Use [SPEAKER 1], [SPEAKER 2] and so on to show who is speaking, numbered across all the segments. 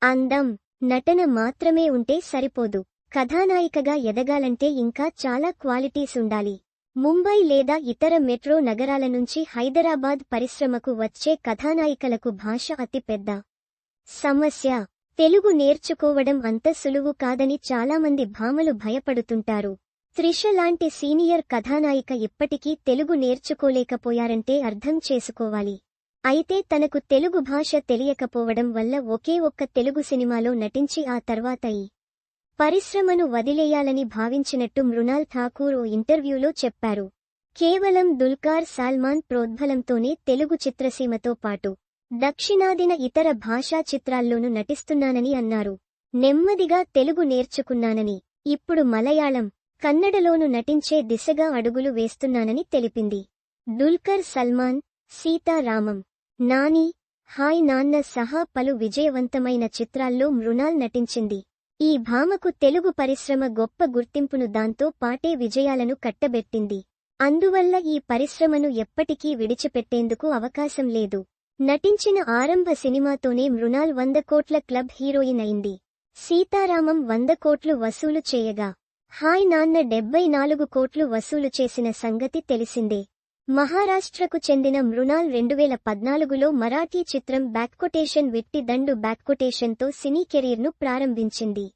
[SPEAKER 1] అందం, నటన మాత్రమే ఉంటే సరిపోదు. కథానాయికగా ఎదగాలంటే ఇంకా చాలా క్వాలిటీస్ ఉండాలి. ముంబై లేదా ఇతర మెట్రో నగరాల నుంచి హైదరాబాద్ పరిశ్రమకు వచ్చే కథానాయికలకు భాష అతి పెద్ద సమస్య. తెలుగు నేర్చుకోవడం అంత సులువు కాదని చాలామంది భామలు భయపడుతుంటారు. త్రిష లాంటి సీనియర్ కథానాయిక ఇప్పటికీ తెలుగు నేర్చుకోలేకపోయారంటే అర్థం చేసుకోవాలి. అయితే తనకు తెలుగు భాష తెలియకపోవడం వల్ల ఒకే ఒక్క తెలుగు సినిమాలో నటించి ఆ తర్వాత ఈ పరిశ్రమను వదిలేయాలని భావించినట్టు మృణాల్ ఠాకూర్ ఓ ఇంటర్వ్యూలో చెప్పారు. కేవలం దుల్కర్ సల్మాన్ ప్రోద్బలంతోనే తెలుగు చిత్రసీమతో పాటు దక్షిణాదిన ఇతర భాషా చిత్రాల్లోనూ నటిస్తున్నానని అన్నారు. నెమ్మదిగా తెలుగు నేర్చుకున్నానని, ఇప్పుడు మలయాళం, కన్నడలోనూ నటించే దిశగా అడుగులు వేస్తున్నానని తెలిపింది. దుల్కర్ సల్మాన్, సీతారామం, నాని, హాయ్ నాన్న సహా పలు విజయవంతమైన చిత్రాల్లో మృణాల్ నటించింది. ఈ భామకు తెలుగు పరిశ్రమ గొప్ప గుర్తింపును, దాంతో పాటే విజయాలను కట్టబెట్టింది. అందువల్ల ఈ పరిశ్రమను ఎప్పటికీ విడిచిపెట్టేందుకు అవకాశం లేదు. నటించిన ఆరంభ సినిమాతోనే మృణాల్ 100 కోట్ల క్లబ్ హీరోయిన్ అయింది. సీతారామం 100 కోట్లు వసూలు చేయగా, హాయ్ నాన్న 74 కోట్లు వసూలు చేసిన సంగతి తెలిసిందే. మహారాష్ట్రకు చెందిన మృణాల్ 2014లో మరాఠీ చిత్రం బ్యాక్కొటేషన్ విట్టి దండు బ్యాక్కొటేషన్తో సినీ కెరీర్ను ప్రారంభించింది.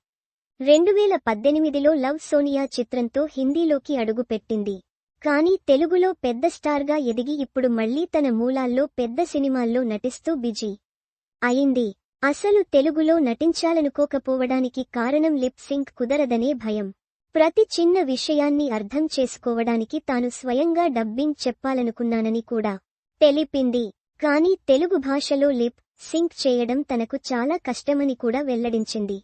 [SPEAKER 1] 2018లో లవ్ సోనియా చిత్రంతో హిందీలోకి అడుగుపెట్టింది. కానీ తెలుగులో పెద్ద స్టార్గా ఎదిగి ఇప్పుడు మళ్లీ తన మూలాల్లో పెద్ద సినిమాల్లో నటిస్తూ బిజీ అయింది. అసలు తెలుగులో నటించాలనుకోకపోవడానికి కారణం లిప్ సింక్ కుదరదనే భయం. ప్రతి చిన్న విషయాన్ని అర్థం చేసుకోవడానికి తాను స్వయంగా డబ్బింగ్ చెప్పాలనుకున్నానని కూడా తెలిపింది. కానీ తెలుగు భాషలో లిప్ సింక్ చేయడం తనకు చాలా కష్టమని కూడా వెల్లడించింది.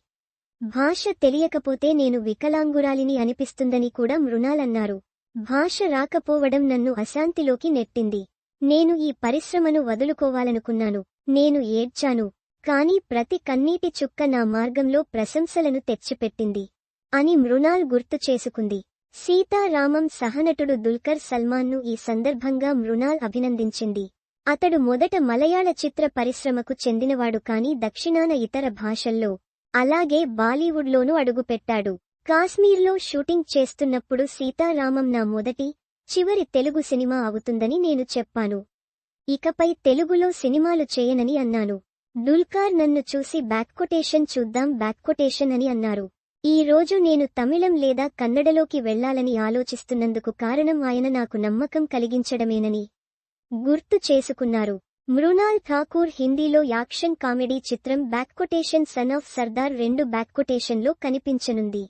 [SPEAKER 1] భాష తెలియకపోతే నేను వికలాంగురాలిని అనిపిస్తుందని కూడా మృణాల్ అన్నారు. భాష రాకపోవడం నన్ను అశాంతిలోకి నెట్టింది. నేను ఈ పరిశ్రమను వదులుకోవాలనుకున్నాను. నేను ఏడ్చాను. కానీ ప్రతి కన్నీటి చుక్క నా మార్గంలో ప్రశంసలను తెచ్చిపెట్టింది అని మృణాల్ గుర్తు చేసుకుంది. సీతారామం సహనటుడు దుల్కర్ సల్మాన్ను ఈ సందర్భంగా మృణాల్ అభినందించింది. అతడు మొదట మలయాళ చిత్ర పరిశ్రమకు చెందినవాడు, కానీ దక్షిణాన ఇతర భాషల్లో, అలాగే బాలీవుడ్లోనూ అడుగుపెట్టాడు. కాశ్మీర్లో షూటింగ్ చేస్తున్నప్పుడు సీతారామం నా మొదటి, చివరి తెలుగు సినిమా అవుతుందని నేను చెప్పాను. ఇకపై తెలుగులో సినిమాలు చేయనని అన్నాను. దుల్కర్ నన్ను చూసి బ్యాక్కొటేషన్ చూద్దాం బ్యాక్కొటేషన్ అని అన్నారు. ఈ రోజు నేను తమిళం లేదా కన్నడలోకి వెళ్లాలని ఆలోచిస్తున్నందుకు కారణం ఆయన నాకు నమ్మకం కలిగించడమేనని గుర్తు చేసుకున్నారు. మృణాల్ ఠాకూర్ హిందీలో యాక్షన్ కామెడీ చిత్రం బ్యాక్కొటేషన్ సన్ ఆఫ్ సర్దార్ 2 బ్యాక్కొటేషన్లో కనిపించనుంది.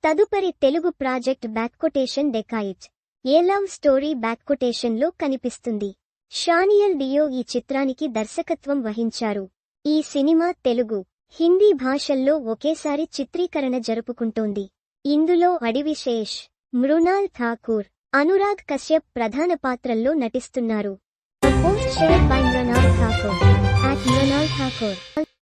[SPEAKER 1] తదుపరి తెలుగు ప్రాజెక్ట్ బ్యాక్కొటేషన్ డెకాయిట్, ఏ లవ్ స్టోరీ బ్యాక్కొటేషన్లో కనిపిస్తుంది. షానియల్ డియో ఈ చిత్రానికి దర్శకత్వం వహించారు. ఈ సినిమా తెలుగు, హిందీ భాషల్లో ఒకేసారి చిత్రీకరణ జరుపుకుంటోంది. ఇందులో అడివిశేష్, మృణాల్ ఠాకూర్, అనురాగ్ కశ్యప్ ప్రధాన పాత్రల్లో నటిస్తున్నారు. Post shared by Mrunal Thakur @Mrunal Thakur.